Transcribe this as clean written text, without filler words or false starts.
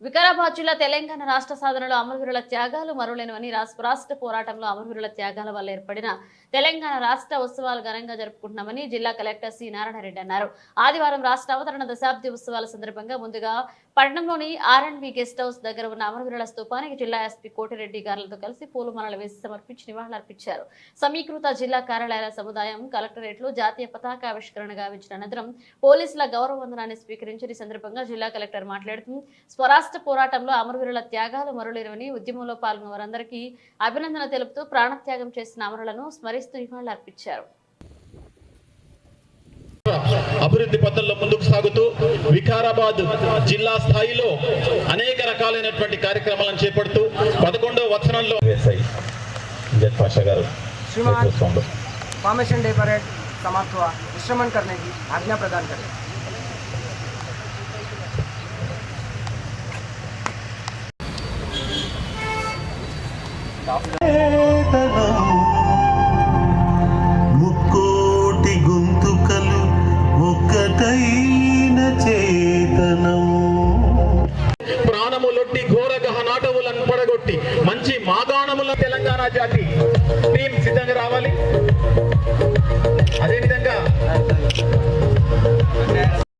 వికారాబాద్ జిల్లా తెలంగాణ రాష్ట్ర సాధనలో అమరవీరుల త్యాగాలు మరువలేనివని రాష్ట్ర పోరాటంలో అమరవీరుల త్యాగాల వల్ల ఏర్పడిన తెలంగాణ రాష్ట్ర ఉత్సవాలు ఘనంగా జరుపుకుంటున్నామని జిల్లా కలెక్టర్ సి నారాయణరెడ్డి అన్నారు. ఆదివారం రాష్ట్ర అవతరణ దశాబ్ది ఉత్సవాల సందర్భంగా ముందుగా పట్టణంలోని R&B గెస్ట్ హౌస్ దగ్గర ఉన్న అమరవీరుల స్తూపానికి జిల్లా ఎస్పీ కోటిరెడ్డి గారులతో కలిసి పూలమాలలు వేసి సమర్పించి నివాళులర్పించారు. సమీకృత జిల్లా కార్యాలయాల సముదాయం కలెక్టరేట్లో జాతీయ పతాకావిష్కరణ గావించిన అనంతరం పోలీసుల గౌరవ వందనాన్ని స్వీకరించిన ఈ సందర్భంగా జిల్లా కలెక్టర్ మాట్లాడుతూ స్వరాష్ట్ర పోరాటంలో అమరవీరుల త్యాగాలు మరులేనివని ఉద్యమంలో పాల్గొన్న వారందరికీ అభినందన తెలుపుతూ ప్రాణత్యాగం చేసిన అమరులను స్మరిస్తూ నివాళులర్పించారు. అభివృద్ధి పథంలో ముందుకు సాగుతూ వికారాబాద్ జిల్లా స్థాయిలో అనేక రకాలైనటువంటి కార్యక్రమాలను చేపడుతూ 11వ వచనంలో फॉर्मेशन डे परेड समाप्त हुआ, विश्रमण करने की आज्ञा प्रदान करें। ముక్కోటి గొంతుకలు ఒక్కటైన చేతనం ప్రాణములొట్టి ఘోర గహనాటములను పడగొట్టి మంచి మాగాణముల తెలంగాణ జాతి టీం సిద్ధంగా రావాలి. అదేవిధంగా